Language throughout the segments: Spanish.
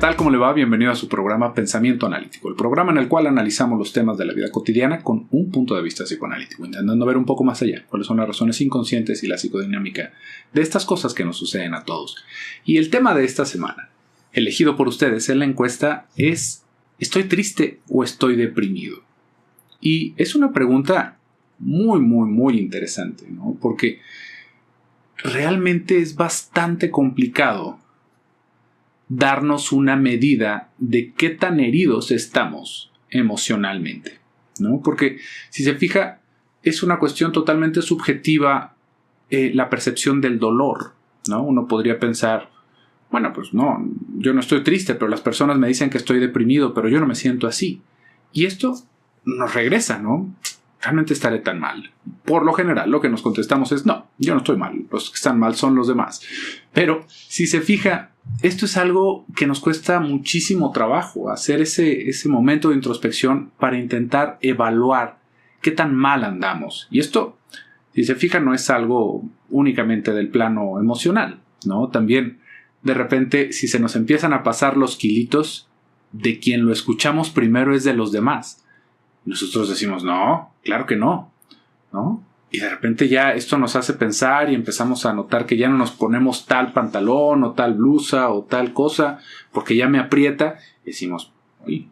tal? ¿Cómo le va? Bienvenido a su programa Pensamiento Analítico, el programa en el cual analizamos los temas de la vida cotidiana con un punto de vista psicoanalítico, intentando ver un poco más allá cuáles son las razones inconscientes y la psicodinámica de estas cosas que nos suceden a todos. Y el tema de esta semana, elegido por ustedes en la encuesta, es ¿estoy triste o estoy deprimido? Y es una pregunta muy interesante, ¿no? Porque realmente es bastante complicado darnos una medida de qué tan heridos estamos emocionalmente, ¿no? Porque si se fija, es una cuestión totalmente subjetiva la percepción del dolor, ¿no? Uno podría pensar, bueno, pues no, yo no estoy triste, pero las personas me dicen que estoy deprimido, pero yo no me siento así. Y esto nos regresa, ¿no? ¿Realmente estaré tan mal? Por lo general, lo que nos contestamos es no, yo no estoy mal, los que están mal son los demás. Pero si se fija, esto es algo que nos cuesta muchísimo trabajo, hacer ese momento de introspección para intentar evaluar qué tan mal andamos. Y esto, si se fija, no es algo únicamente del plano emocional, ¿no? También, de repente, si se nos empiezan a pasar los kilitos, de quien lo escuchamos primero es de los demás. Nosotros decimos, no, claro que no, ¿no? Y de repente ya esto nos hace pensar y empezamos a notar que ya no nos ponemos tal pantalón o tal blusa o tal cosa porque ya me aprieta. Y decimos,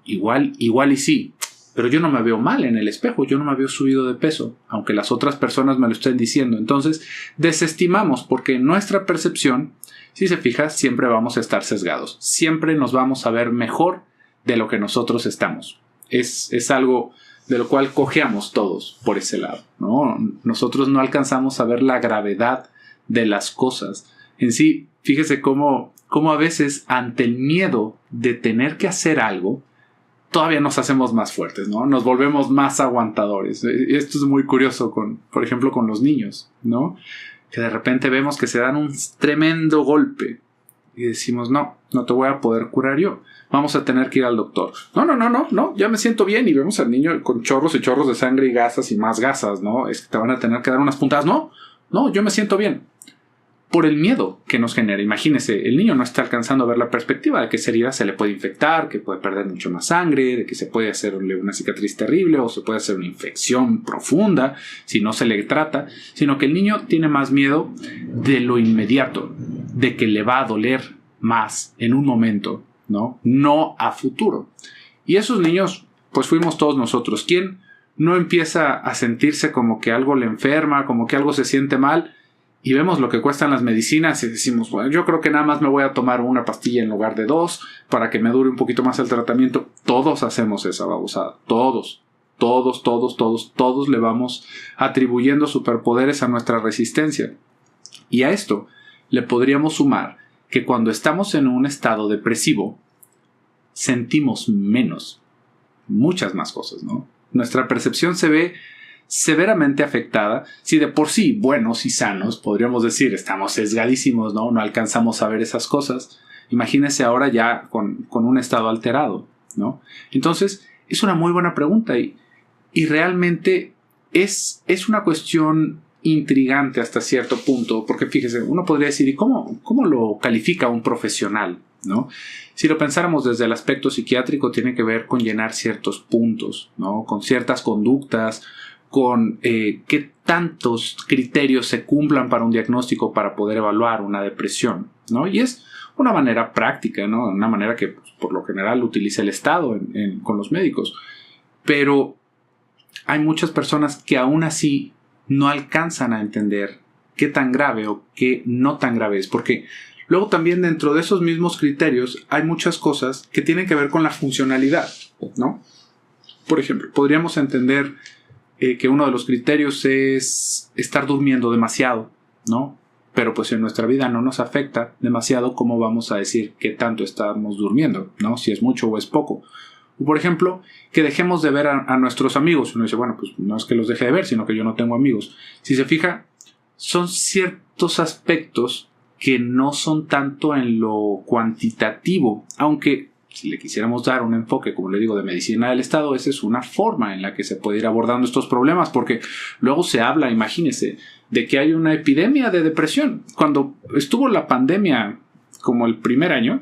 igual y sí, pero yo no me veo mal en el espejo, yo no me veo subido de peso, aunque las otras personas me lo estén diciendo. Entonces desestimamos porque en nuestra percepción, si se fija, siempre vamos a estar sesgados. Siempre nos vamos a ver mejor de lo que nosotros estamos. Es algo de lo cual cojeamos todos por ese lado, ¿no? Nosotros no alcanzamos a ver la gravedad de las cosas. En sí, fíjese cómo a veces ante el miedo de tener que hacer algo, todavía nos hacemos más fuertes, ¿no? Nos volvemos más aguantadores. Esto es muy curioso, por ejemplo, con los niños, ¿no? Que de repente vemos que se dan un tremendo golpe y decimos, no te voy a poder curar yo. Vamos a tener que ir al doctor. No, ya me siento bien. Y vemos al niño con chorros y chorros de sangre y gasas y más gasas, ¿no? Es que te van a tener que dar unas puntadas. No, yo me siento bien. Por el miedo que nos genera. Imagínese, el niño no está alcanzando a ver la perspectiva de que esa herida se le puede infectar, que puede perder mucho más sangre, de que se puede hacerle una cicatriz terrible o se puede hacer una infección profunda si no se le trata, sino que el niño tiene más miedo de lo inmediato, de que le va a doler más en un momento, no a futuro. Y esos niños, pues fuimos todos nosotros. ¿Quién no empieza a sentirse como que algo le enferma, como que algo se siente mal? Y vemos lo que cuestan las medicinas y decimos, bueno, yo creo que nada más me voy a tomar una pastilla en lugar de 2 para que me dure un poquito más el tratamiento. Todos hacemos esa babosada. Todos le vamos atribuyendo superpoderes a nuestra resistencia. Y a esto le podríamos sumar que cuando estamos en un estado depresivo, sentimos menos, muchas más cosas, ¿no? Nuestra percepción se ve severamente afectada. Si de por sí, buenos y sanos, podríamos decir, estamos sesgadísimos, ¿no? No alcanzamos a ver esas cosas. Imagínese ahora ya con un estado alterado, ¿no? Entonces, es una muy buena pregunta y realmente es una cuestión intrigante hasta cierto punto, porque fíjese, uno podría decir, ¿y cómo lo califica un profesional, ¿no? Si lo pensáramos desde el aspecto psiquiátrico, tiene que ver con llenar ciertos puntos, ¿no? Con ciertas conductas, con qué tantos criterios se cumplan para un diagnóstico para poder evaluar una depresión, ¿no? Y es una manera práctica, ¿no? Una manera que pues, por lo general utiliza el Estado con los médicos. Pero hay muchas personas que aún así no alcanzan a entender qué tan grave o qué no tan grave es, porque luego también dentro de esos mismos criterios hay muchas cosas que tienen que ver con la funcionalidad, ¿no? Por ejemplo, podríamos entender que uno de los criterios es estar durmiendo demasiado, ¿no? Pero pues en nuestra vida no nos afecta demasiado, ¿cómo vamos a decir qué tanto estamos durmiendo, ¿no? Si es mucho o es poco. O por ejemplo, que dejemos de ver a nuestros amigos. Uno dice, bueno, pues no es que los deje de ver, sino que yo no tengo amigos. Si se fija, son ciertos aspectos que no son tanto en lo cuantitativo, aunque si le quisiéramos dar un enfoque, como le digo, de medicina del Estado, esa es una forma en la que se puede ir abordando estos problemas, porque luego se habla, imagínese, de que hay una epidemia de depresión. Cuando estuvo la pandemia como el primer año,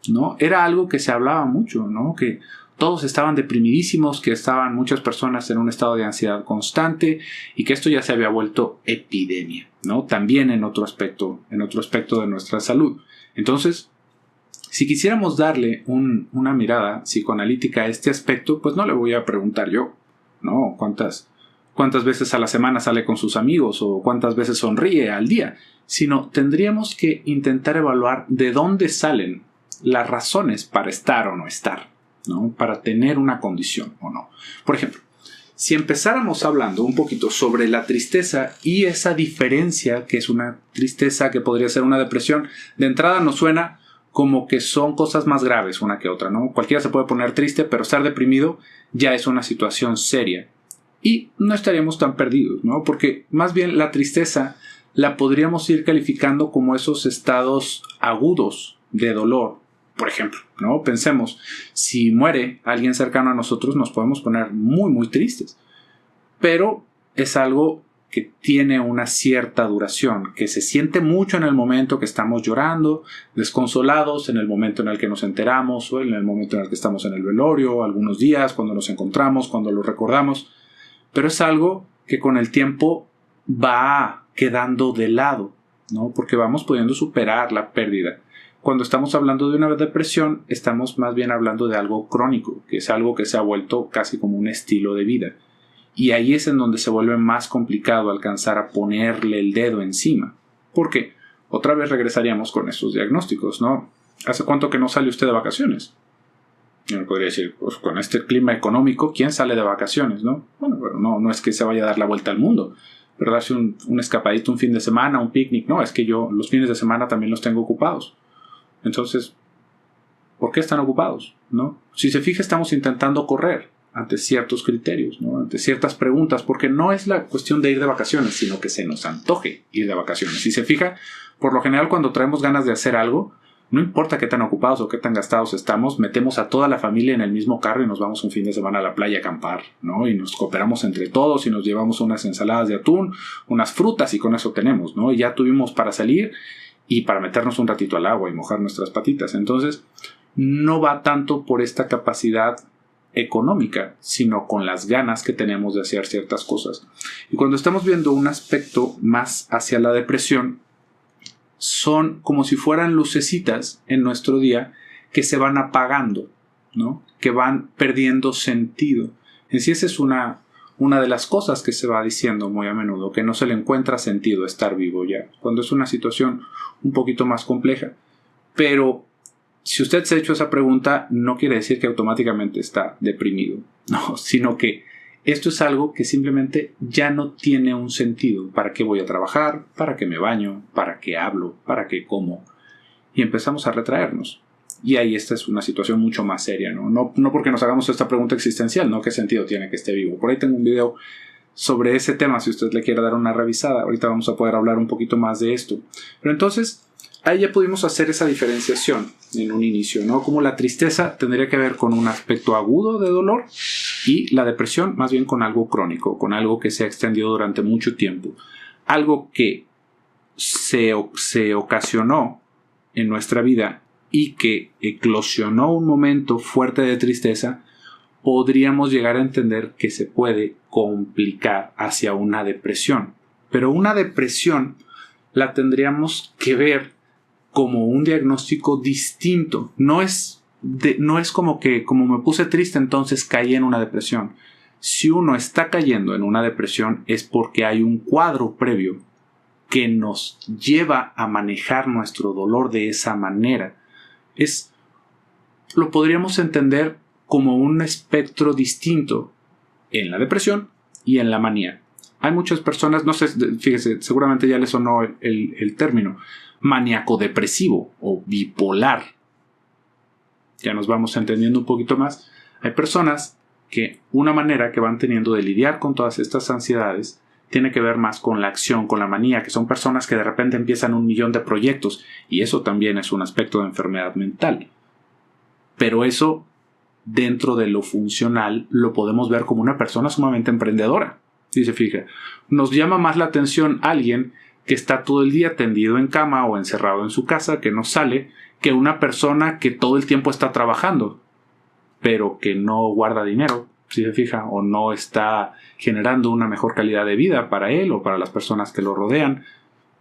¿no? Era algo que se hablaba mucho, ¿no? Que todos estaban deprimidísimos, que estaban muchas personas en un estado de ansiedad constante y que esto ya se había vuelto epidemia, ¿no? También en otro aspecto de nuestra salud. Entonces, si quisiéramos darle una mirada psicoanalítica a este aspecto, pues no le voy a preguntar yo, ¿no? ¿Cuántas veces a la semana sale con sus amigos o cuántas veces sonríe al día? Sino tendríamos que intentar evaluar de dónde salen las razones para estar o no estar, ¿no? Para tener una condición o no. Por ejemplo, si empezáramos hablando un poquito sobre la tristeza y esa diferencia que es una tristeza que podría ser una depresión, de entrada nos suena como que son cosas más graves una que otra, ¿no? Cualquiera se puede poner triste, pero estar deprimido ya es una situación seria. Y no estaríamos tan perdidos, ¿no? Porque más bien la tristeza la podríamos ir calificando como esos estados agudos de dolor. Por ejemplo, ¿no? Pensemos, si muere alguien cercano a nosotros nos podemos poner muy, muy tristes. Pero es algo que tiene una cierta duración, que se siente mucho en el momento que estamos llorando, desconsolados, en el momento en el que nos enteramos o en el momento en el que estamos en el velorio, algunos días, cuando nos encontramos, cuando lo recordamos. Pero es algo que con el tiempo va quedando de lado, ¿no? Porque vamos pudiendo superar la pérdida. Cuando estamos hablando de una depresión, estamos más bien hablando de algo crónico, que es algo que se ha vuelto casi como un estilo de vida. Y ahí es en donde se vuelve más complicado alcanzar a ponerle el dedo encima. Porque otra vez regresaríamos con estos diagnósticos, ¿no? ¿Hace cuánto que no sale usted de vacaciones? Yo me podría decir, pues con este clima económico, ¿quién sale de vacaciones, no? Bueno, pero no es que se vaya a dar la vuelta al mundo, pero darse un escapadito un fin de semana, un picnic, no, es que yo los fines de semana también los tengo ocupados. Entonces, ¿por qué están ocupados, no? Si se fija, estamos intentando correr ante ciertos criterios, ¿no? Ante ciertas preguntas, porque no es la cuestión de ir de vacaciones, sino que se nos antoje ir de vacaciones. Si se fija, por lo general cuando traemos ganas de hacer algo, no importa qué tan ocupados o qué tan gastados estamos, metemos a toda la familia en el mismo carro y nos vamos un fin de semana a la playa a acampar, ¿no? Y nos cooperamos entre todos y nos llevamos unas ensaladas de atún, unas frutas y con eso tenemos, ¿no? Y ya tuvimos para salir y para meternos un ratito al agua y mojar nuestras patitas. Entonces, no va tanto por esta capacidad económica, sino con las ganas que tenemos de hacer ciertas cosas. Y cuando estamos viendo un aspecto más hacia la depresión, son como si fueran lucecitas en nuestro día que se van apagando, ¿no? Que van perdiendo sentido. En sí esa es una de las cosas que se va diciendo muy a menudo, que no se le encuentra sentido estar vivo ya, cuando es una situación un poquito más compleja. Pero si usted se ha hecho esa pregunta, no quiere decir que automáticamente está deprimido, no, sino que esto es algo que simplemente ya no tiene un sentido. ¿Para qué voy a trabajar? ¿Para qué me baño? ¿Para qué hablo? ¿Para qué como? Y empezamos a retraernos. Y ahí esta es una situación mucho más seria, ¿no? No porque nos hagamos esta pregunta existencial, ¿no? ¿Qué sentido tiene que esté vivo? Por ahí tengo un video sobre ese tema, si usted le quiere dar una revisada. Ahorita vamos a poder hablar un poquito más de esto. Pero entonces, ahí ya pudimos hacer esa diferenciación en un inicio, ¿no? Como la tristeza tendría que ver con un aspecto agudo de dolor y la depresión más bien con algo crónico, con algo que se ha extendido durante mucho tiempo. Algo que se ocasionó en nuestra vida y que eclosionó un momento fuerte de tristeza, podríamos llegar a entender que se puede complicar hacia una depresión. Pero una depresión la tendríamos que ver como un diagnóstico distinto. No es como que como me puse triste entonces caí en una depresión. Si uno está cayendo en una depresión es porque hay un cuadro previo que nos lleva a manejar nuestro dolor de esa manera. Lo podríamos entender como un espectro distinto en la depresión y en la manía. Hay muchas personas, no sé, fíjese, seguramente ya les sonó el término, maníaco-depresivo o bipolar. Ya nos vamos entendiendo un poquito más. Hay personas que una manera que van teniendo de lidiar con todas estas ansiedades tiene que ver más con la acción, con la manía, que son personas que de repente empiezan 1,000,000 de proyectos y eso también es un aspecto de enfermedad mental. Pero eso, dentro de lo funcional, lo podemos ver como una persona sumamente emprendedora. Si se fija, nos llama más la atención alguien que está todo el día tendido en cama o encerrado en su casa, que no sale, que una persona que todo el tiempo está trabajando, pero que no guarda dinero, si se fija, o no está generando una mejor calidad de vida para él o para las personas que lo rodean.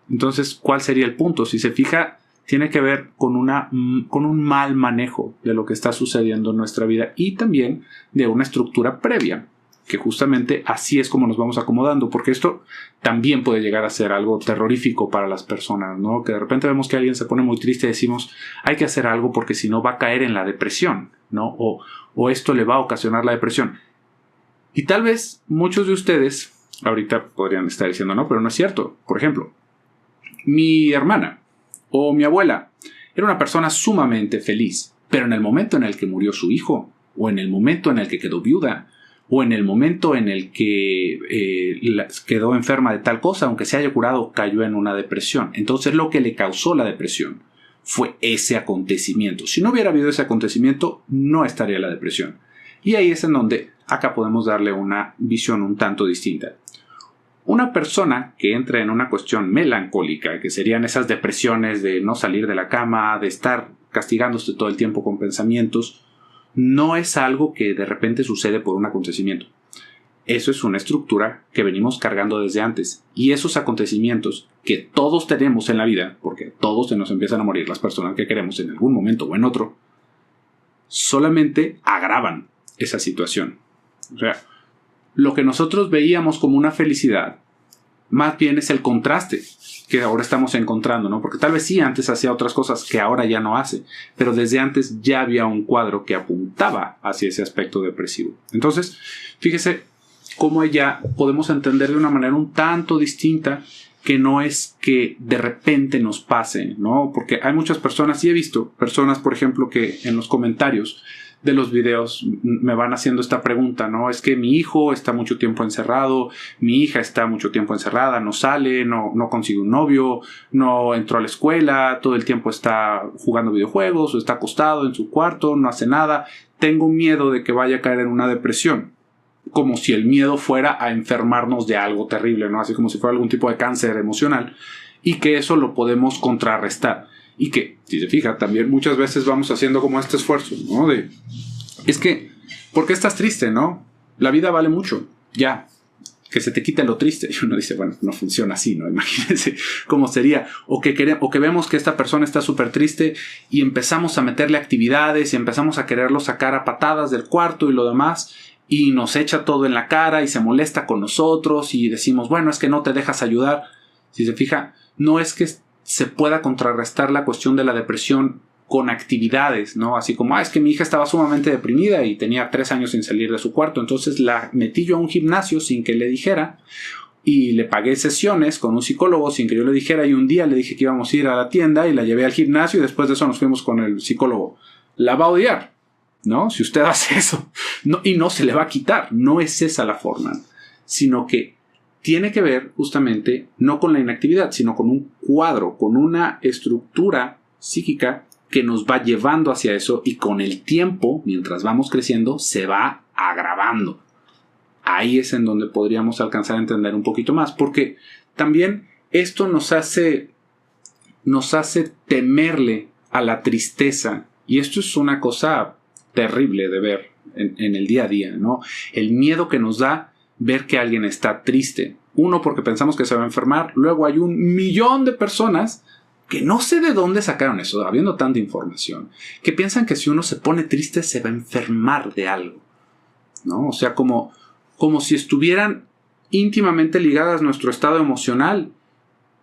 Entonces, ¿cuál sería el punto? Si se fija, tiene que ver con un mal manejo de lo que está sucediendo en nuestra vida y también de una estructura previa, que justamente así es como nos vamos acomodando, porque esto también puede llegar a ser algo terrorífico para las personas, ¿no? Que de repente vemos que alguien se pone muy triste y decimos, hay que hacer algo porque si no va a caer en la depresión, ¿no? O esto le va a ocasionar la depresión. Y tal vez muchos de ustedes ahorita podrían estar diciendo, no, pero no es cierto. Por ejemplo, mi hermana o mi abuela era una persona sumamente feliz, pero en el momento en el que murió su hijo, o en el momento en el que quedó viuda, o en el momento en el que quedó enferma de tal cosa, aunque se haya curado, cayó en una depresión. Entonces lo que le causó la depresión fue ese acontecimiento. Si no hubiera habido ese acontecimiento, no estaría la depresión. Y ahí es en donde acá podemos darle una visión un tanto distinta. Una persona que entra en una cuestión melancólica, que serían esas depresiones de no salir de la cama, de estar castigándose todo el tiempo con pensamientos, no es algo que de repente sucede por un acontecimiento. Eso es una estructura que venimos cargando desde antes. Y esos acontecimientos que todos tenemos en la vida, porque todos se nos empiezan a morir las personas que queremos en algún momento o en otro, solamente agravan esa situación. O sea, lo que nosotros veíamos como una felicidad, más bien es el contraste que ahora estamos encontrando, ¿no? Porque tal vez sí antes hacía otras cosas que ahora ya no hace, pero desde antes ya había un cuadro que apuntaba hacia ese aspecto depresivo. Entonces, fíjese cómo ya podemos entender de una manera un tanto distinta, que no es que de repente nos pase, ¿no? Porque hay muchas personas, y he visto personas, por ejemplo, que en los comentarios de los videos me van haciendo esta pregunta, ¿no? Es que mi hijo está mucho tiempo encerrado, mi hija está mucho tiempo encerrada, no sale, no consigue un novio, no entró a la escuela, todo el tiempo está jugando videojuegos o está acostado en su cuarto, no hace nada. Tengo miedo de que vaya a caer en una depresión. Como si el miedo fuera a enfermarnos de algo terrible, ¿no? Así como si fuera algún tipo de cáncer emocional, y que eso lo podemos contrarrestar. Y que, si se fija, también muchas veces vamos haciendo como este esfuerzo, ¿no? Es que, ¿por qué estás triste, no? La vida vale mucho, ya. Que se te quite lo triste. Y uno dice, bueno, no funciona así, ¿no? Imagínense cómo sería. O que vemos que esta persona está súper triste y empezamos a meterle actividades y empezamos a quererlo sacar a patadas del cuarto y lo demás, y nos echa todo en la cara y se molesta con nosotros y decimos, bueno, es que no te dejas ayudar. Si se fija, no es que se pueda contrarrestar la cuestión de la depresión con actividades, ¿no? Así como, es que mi hija estaba sumamente deprimida y tenía 3 años sin salir de su cuarto, entonces la metí yo a un gimnasio sin que le dijera y le pagué sesiones con un psicólogo sin que yo le dijera, y un día le dije que íbamos a ir a la tienda y la llevé al gimnasio y después de eso nos fuimos con el psicólogo. La va a odiar, ¿no? Si usted hace eso, no, y no se le va a quitar, no es esa la forma, sino que tiene que ver justamente no con la inactividad, sino con un cuadro, con una estructura psíquica que nos va llevando hacia eso, y con el tiempo, mientras vamos creciendo, se va agravando. Ahí es en donde podríamos alcanzar a entender un poquito más, porque también esto nos hace temerle a la tristeza, y esto es una cosa terrible de ver en el día a día, ¿no? El miedo que nos da ver que alguien está triste. Uno, porque pensamos que se va a enfermar. Luego hay 1,000,000 de personas que no sé de dónde sacaron eso, habiendo tanta información, que piensan que si uno se pone triste se va a enfermar de algo, ¿no? O sea, como si estuvieran íntimamente ligadas nuestro estado emocional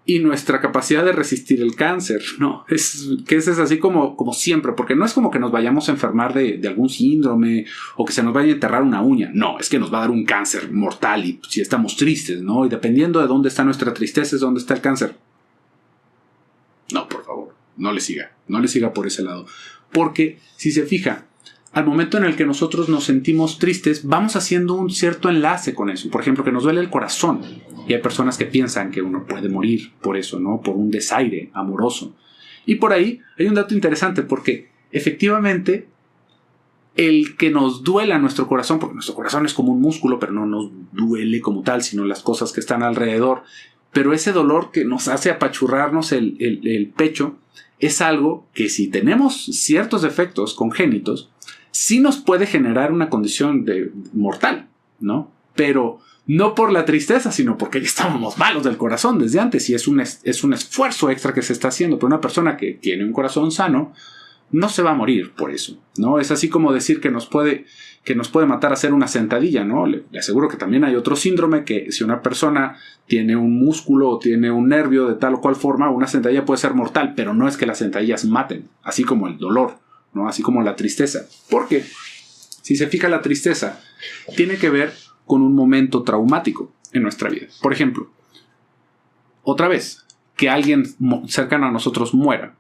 y nuestra capacidad de resistir el cáncer, ¿no? Que es así como siempre, porque no es como que nos vayamos a enfermar de algún síndrome o que se nos vaya a enterrar una uña. No, es que nos va a dar un cáncer mortal y si estamos tristes, ¿no? Y dependiendo de dónde está nuestra tristeza es dónde está el cáncer. No, por favor, no le siga por ese lado. Porque si se fija, al momento en el que nosotros nos sentimos tristes, vamos haciendo un cierto enlace con eso. Por ejemplo, que nos duele el corazón. Y hay personas que piensan que uno puede morir por eso, ¿no? Por un desaire amoroso. Y por ahí hay un dato interesante, porque efectivamente el que nos duela nuestro corazón, porque nuestro corazón es como un músculo, pero no nos duele como tal, sino las cosas que están alrededor. pero ese dolor que nos hace apachurrarnos el pecho es algo que, si tenemos ciertos defectos congénitos, sí nos puede generar una condición mortal, ¿no? Pero no por la tristeza, sino porque ya estábamos malos del corazón desde antes y es un esfuerzo extra que se está haciendo. Pero una persona que tiene un corazón sano no se va a morir por eso, ¿no? Es así como decir que nos puede matar hacer una sentadilla, ¿no? Le aseguro que también hay otro síndrome, que si una persona tiene un músculo o tiene un nervio de tal o cual forma, una sentadilla puede ser mortal, pero no es que las sentadillas maten, así como el dolor, ¿no? Así como la tristeza. Porque si se fija, la tristeza tiene que ver con un momento traumático en nuestra vida. Por ejemplo, otra vez, que alguien cercano a nosotros muera.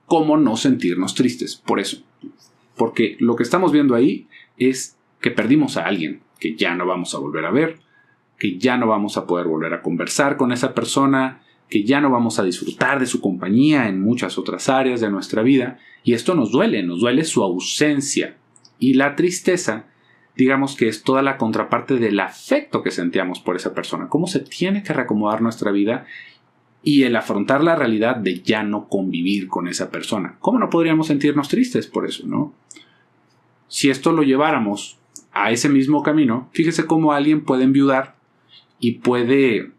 ¿Cómo no sentirnos tristes por eso? Porque lo que estamos viendo ahí es que perdimos a alguien que ya no vamos a volver a ver, que ya no vamos a poder volver a conversar con esa persona, que ya no vamos a disfrutar de su compañía en muchas otras áreas de nuestra vida. Y esto nos duele su ausencia. Y la tristeza, digamos que es toda la contraparte del afecto que sentíamos por esa persona. Cómo se tiene que reacomodar nuestra vida y el afrontar la realidad de ya no convivir con esa persona. ¿Cómo no podríamos sentirnos tristes por eso, no? Si esto lo lleváramos a ese mismo camino, fíjese cómo alguien puede enviudar y puede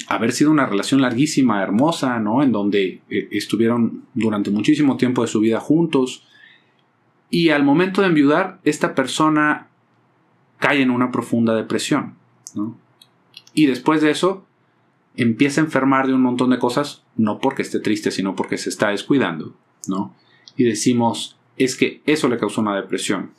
haber sido una relación larguísima, hermosa, ¿no? En donde estuvieron durante muchísimo tiempo de su vida juntos, y al momento de enviudar, esta persona cae en una profunda depresión, ¿no? Y después de eso empieza a enfermar de un montón de cosas, no porque esté triste, sino porque se está descuidando, ¿no? Y decimos, es que eso le causó una depresión.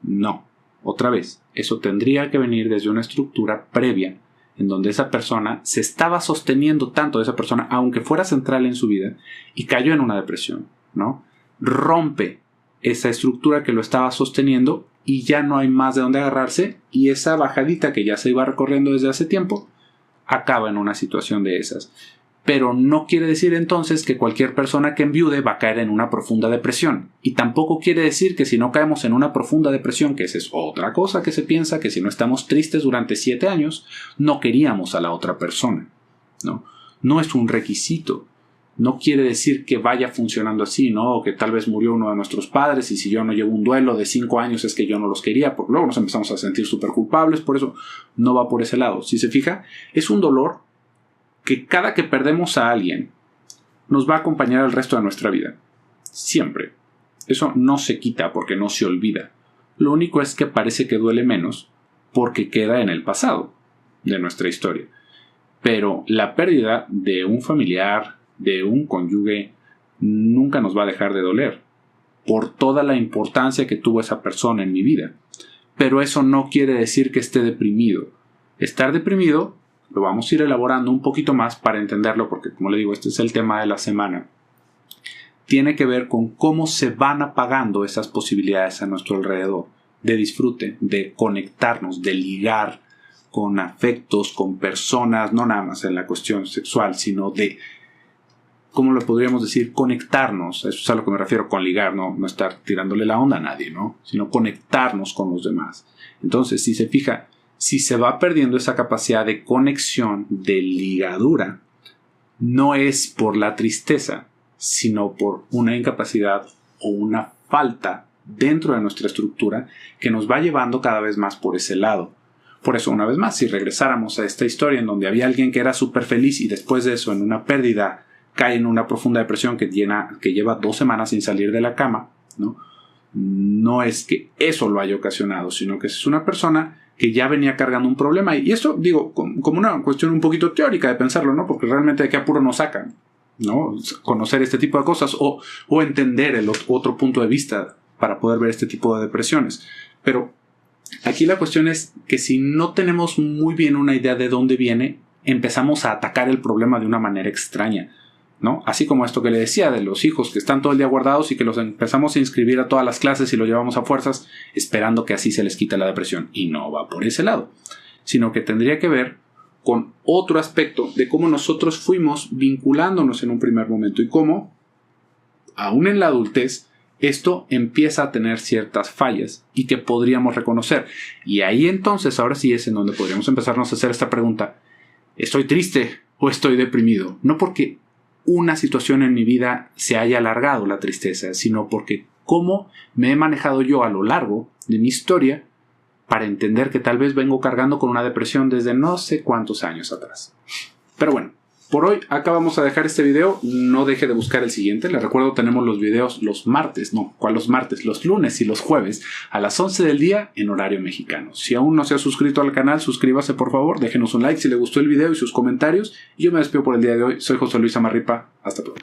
No, otra vez, eso tendría que venir desde una estructura previa, en donde esa persona se estaba sosteniendo tanto de esa persona, aunque fuera central en su vida, y cayó en una depresión, ¿no? Rompe esa estructura que lo estaba sosteniendo y ya no hay más de dónde agarrarse, y esa bajadita que ya se iba recorriendo desde hace tiempo acaba en una situación de esas. Pero no quiere decir entonces que cualquier persona que enviude va a caer en una profunda depresión. Y tampoco quiere decir que si no caemos en una profunda depresión, que esa es otra cosa que se piensa, que si no estamos tristes durante 7 años, no queríamos a la otra persona. No es un requisito. No quiere decir que vaya funcionando así, ¿no? O que tal vez murió uno de nuestros padres y si yo no llevo un duelo de 5 años es que yo no los quería, porque luego nos empezamos a sentir súper culpables, por eso no va por ese lado. Si se fija, es un dolor que cada que perdemos a alguien nos va a acompañar el resto de nuestra vida. Siempre. Eso no se quita porque no se olvida. Lo único es que parece que duele menos porque queda en el pasado de nuestra historia. Pero la pérdida de un familiar, de un cónyuge, nunca nos va a dejar de doler por toda la importancia que tuvo esa persona en mi vida. Pero eso no quiere decir que esté deprimido. Estar deprimido lo vamos a ir elaborando un poquito más para entenderlo, porque como le digo, este es el tema de la semana. Tiene que ver con cómo se van apagando esas posibilidades a nuestro alrededor de disfrute, de conectarnos, de ligar con afectos, con personas, no nada más en la cuestión sexual, sino de, ¿cómo lo podríamos decir? Conectarnos. Eso es a lo que me refiero con ligar, no estar tirándole la onda a nadie, ¿no? Sino conectarnos con los demás. Entonces, si se fija, si se va perdiendo esa capacidad de conexión, de ligadura, no es por la tristeza, sino por una incapacidad o una falta dentro de nuestra estructura que nos va llevando cada vez más por ese lado. Por eso, una vez más, si regresáramos a esta historia en donde había alguien que era súper feliz y después de eso, en una pérdida, cae en una profunda depresión que lleva 2 semanas sin salir de la cama, ¿no? No es que eso lo haya ocasionado, sino que es una persona que ya venía cargando un problema. Y esto, digo, como una cuestión un poquito teórica de pensarlo, ¿no? Porque realmente de qué apuro nos sacan, ¿no? Conocer este tipo de cosas o entender el otro punto de vista para poder ver este tipo de depresiones. Pero aquí la cuestión es que si no tenemos muy bien una idea de dónde viene, empezamos a atacar el problema de una manera extraña, ¿no? Así como esto que le decía de los hijos que están todo el día guardados y que los empezamos a inscribir a todas las clases y los llevamos a fuerzas esperando que así se les quite la depresión. Y no va por ese lado, sino que tendría que ver con otro aspecto de cómo nosotros fuimos vinculándonos en un primer momento y cómo, aún en la adultez, esto empieza a tener ciertas fallas y que podríamos reconocer. Y ahí entonces, ahora sí es en donde podríamos empezarnos a hacer esta pregunta: ¿estoy triste o estoy deprimido. No porque una situación en mi vida se haya alargado la tristeza, sino porque cómo me he manejado yo a lo largo de mi historia para entender que tal vez vengo cargando con una depresión desde no sé cuántos años atrás. Pero bueno, por hoy acá vamos a dejar este video. No deje de buscar el siguiente. Les recuerdo, tenemos los videos los martes. No, ¿cuál los martes? Los lunes y los jueves a las 11 del día en horario mexicano. Si aún no se ha suscrito al canal, suscríbase por favor. Déjenos un like si le gustó el video y sus comentarios. Y yo me despido por el día de hoy. Soy José Luis Amarripa. Hasta pronto.